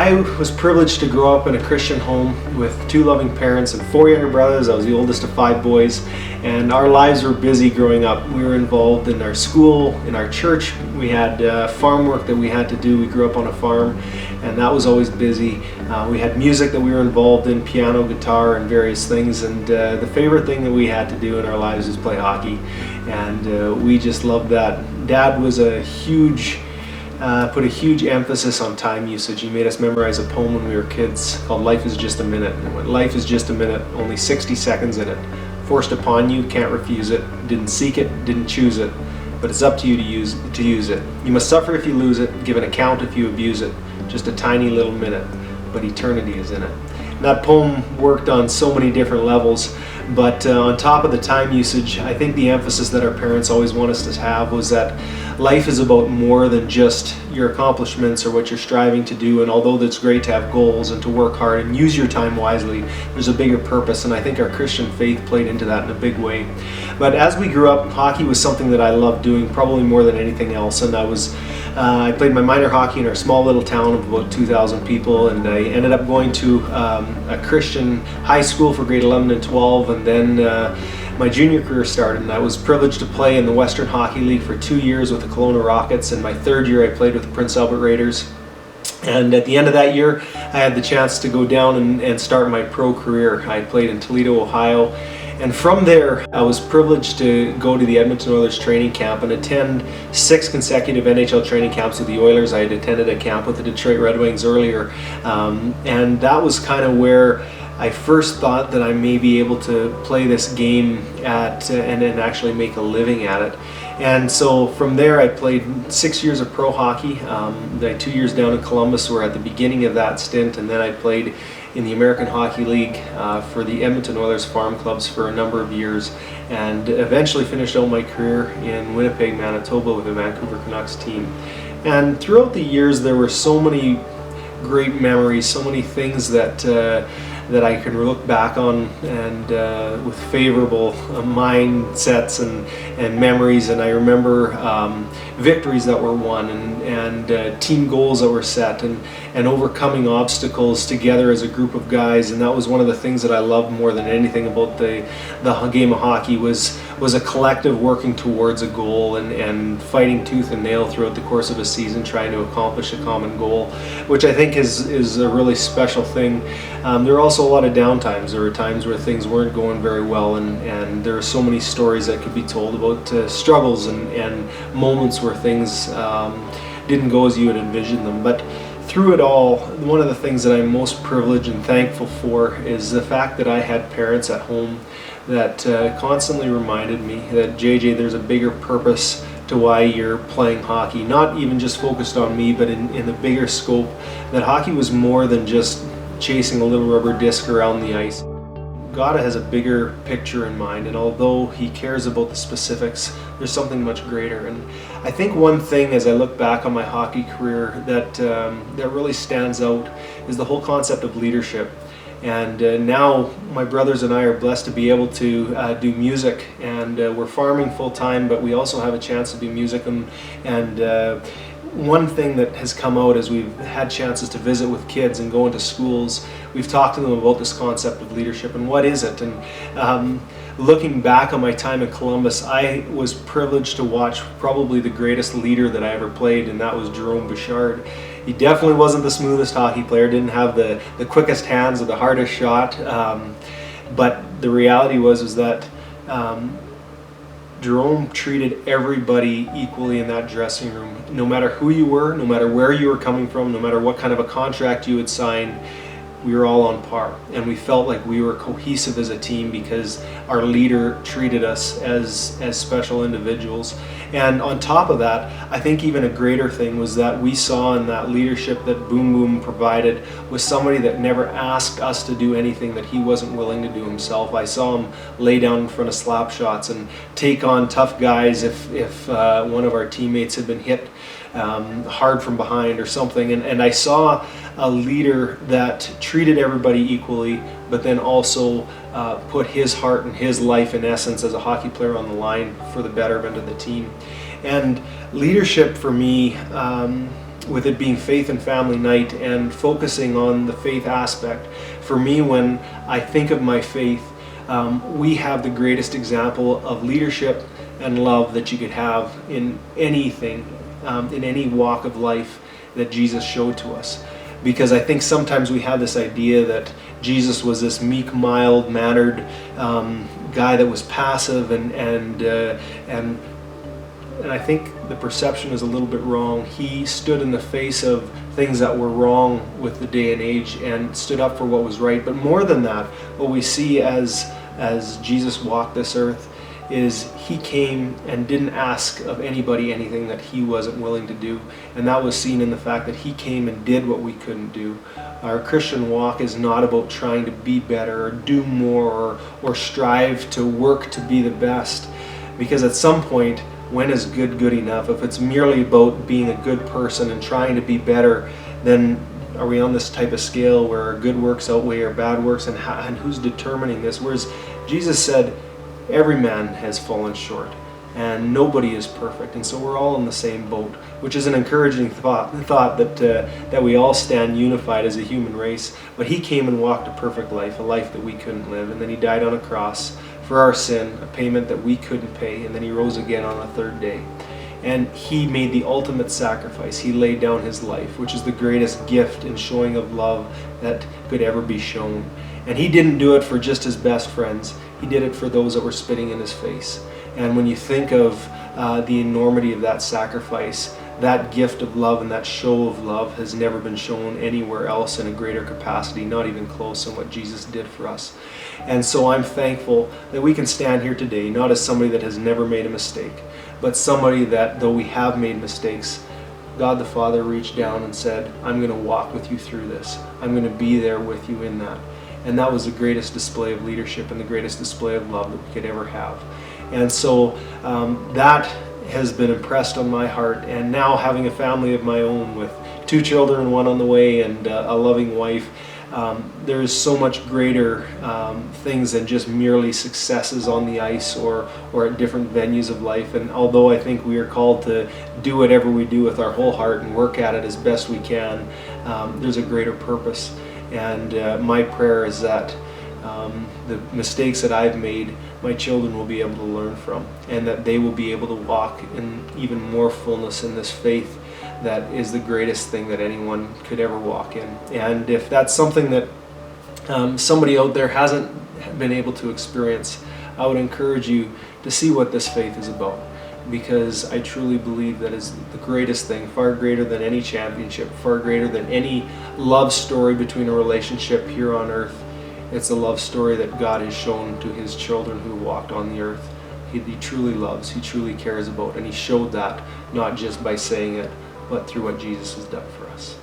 I was privileged to grow up in a Christian home with 2 loving parents and 4 younger brothers. I was the oldest of 5 boys, and our lives were busy growing up. We were involved in our school, in our church. We had farm work that we had to do. We grew up on a farm, and that was always busy. We had music that we were involved in, piano, guitar, and various things, and the favorite thing that we had to do in our lives was play hockey, and we just loved that. Dad was put a huge emphasis on time usage. He made us memorize a poem when we were kids called Life is Just a Minute. And when life is just a minute, only 60 seconds in it. Forced upon you, can't refuse it. Didn't seek it, didn't choose it. But it's up to you to use it. You must suffer if you lose it, give an account if you abuse it. Just a tiny little minute, but eternity is in it. And that poem worked on so many different levels, but on top of the time usage, I think the emphasis that our parents always want us to have was that life is about more than just your accomplishments or what you're striving to do, and although it's great to have goals and to work hard and use your time wisely, there's a bigger purpose, and I think our Christian faith played into that in a big way. But as we grew up, hockey was something that I loved doing probably more than anything else, and I played my minor hockey in our small little town of about 2,000 people, and I ended up going to a Christian high school for grade 11 and 12, and then my junior career started, and I was privileged to play in the Western Hockey League for 2 years with the Kelowna Rockets, and my 3rd year I played with the Prince Albert Raiders. And at the end of that year, I had the chance to go down and start my pro career. I played in Toledo, Ohio, and from there I was privileged to go to the Edmonton Oilers training camp and attend 6 consecutive NHL training camps with the Oilers. I had attended a camp with the Detroit Red Wings earlier, and that was kind of where I first thought that I may be able to play this game and actually make a living at it. And so from there I played 6 years of pro hockey. The 2 years down in Columbus were at the beginning of that stint, and then I played in the American Hockey League for the Edmonton Oilers farm clubs for a number of years, and eventually finished out my career in Winnipeg, Manitoba with the Vancouver Canucks team. And throughout the years there were so many great memories, so many things that I can look back on and with favorable mindsets and memories. And I remember victories that were won and team goals that were set and overcoming obstacles together as a group of guys. And that was one of the things that I loved more than anything about the game of hockey was a collective working towards a goal and fighting tooth and nail throughout the course of a season trying to accomplish a common goal, which I think is a really special thing. There are also a lot of downtimes. There were times where things weren't going very well, and there are so many stories that could be told about struggles and moments where things didn't go as you had envisioned them. But through it all, one of the things that I'm most privileged and thankful for is the fact that I had parents at home that constantly reminded me that, JJ, there's a bigger purpose to why you're playing hockey, not even just focused on me, but in the bigger scope, that hockey was more than just chasing a little rubber disc around the ice. God has a bigger picture in mind, and although He cares about the specifics, there's something much greater. And I think one thing as I look back on my hockey career that really stands out is the whole concept of leadership. And now my brothers and I are blessed to be able to do music, and we're farming full time, but we also have a chance to do music. And one thing that has come out as we've had chances to visit with kids and go into schools, we've talked to them about this concept of leadership and what is it. And looking back on my time in Columbus, I was privileged to watch probably the greatest leader that I ever played, and that was Jerome Bouchard. He definitely wasn't the smoothest hockey player, didn't have the quickest hands or the hardest shot, but the reality was that Jerome treated everybody equally in that dressing room. No matter who you were, no matter where you were coming from, no matter what kind of a contract you had signed, we were all on par, and we felt like we were cohesive as a team because our leader treated us as special individuals. And on top of that, I think even a greater thing was that we saw in that leadership that Boom Boom provided was somebody that never asked us to do anything that he wasn't willing to do himself. I saw him lay down in front of slap shots and take on tough guys if one of our teammates had been hit hard from behind or something, and I saw a leader that treated everybody equally, but then also put his heart and his life in essence as a hockey player on the line for the betterment of the team. And leadership for me with it being Faith and Family Night and focusing on the faith aspect. For me, when I think of my faith, we have the greatest example of leadership and love that you could have in anything, in any walk of life that Jesus showed to us. Because I think sometimes we have this idea that Jesus was this meek, mild mannered guy that was passive, and I think the perception is a little bit wrong. He stood in the face of things that were wrong with the day and age and stood up for what was right. But more than that, what we see as Jesus walked this earth is he came and didn't ask of anybody anything that he wasn't willing to do. And that was seen in the fact that he came and did what we couldn't do. Our Christian walk is not about trying to be better or do more or strive to work to be the best. Because at some point, when is good enough? If it's merely about being a good person and trying to be better, then are we on this type of scale where our good works outweigh our bad works? And who's determining this? Whereas Jesus said, every man has fallen short and nobody is perfect, and so we're all in the same boat, which is an encouraging thought that we all stand unified as a human race. But he came and walked a perfect life, a life that we couldn't live, and then he died on a cross for our sin, a payment that we couldn't pay, and then he rose again on the third day. And he made the ultimate sacrifice. He laid down his life, which is the greatest gift and showing of love that could ever be shown. And he didn't do it for just his best friends. He did it for those that were spitting in his face. And when you think of the enormity of that sacrifice, that gift of love and that show of love has never been shown anywhere else in a greater capacity, not even close, in what Jesus did for us. And so I'm thankful that we can stand here today, not as somebody that has never made a mistake, but somebody that, though we have made mistakes, God the Father reached down and said, I'm going to walk with you through this. I'm going to be there with you in that. And that was the greatest display of leadership and the greatest display of love that we could ever have. And so that has been impressed on my heart. And now, having a family of my own with 2 children, 1 on the way, and a loving wife, there is so much greater things than just merely successes on the ice or at different venues of life. And although I think we are called to do whatever we do with our whole heart and work at it as best we can, there's a greater purpose. And my prayer is that the mistakes that I've made, my children will be able to learn from, and that they will be able to walk in even more fullness in this faith that is the greatest thing that anyone could ever walk in. And if that's something that somebody out there hasn't been able to experience, I would encourage you to see what this faith is about, because I truly believe that is the greatest thing, far greater than any championship, far greater than any love story between a relationship here on earth. It's a love story that God has shown to his children who walked on the earth. He truly loves, he truly cares about, and he showed that not just by saying it, but through what Jesus has done for us.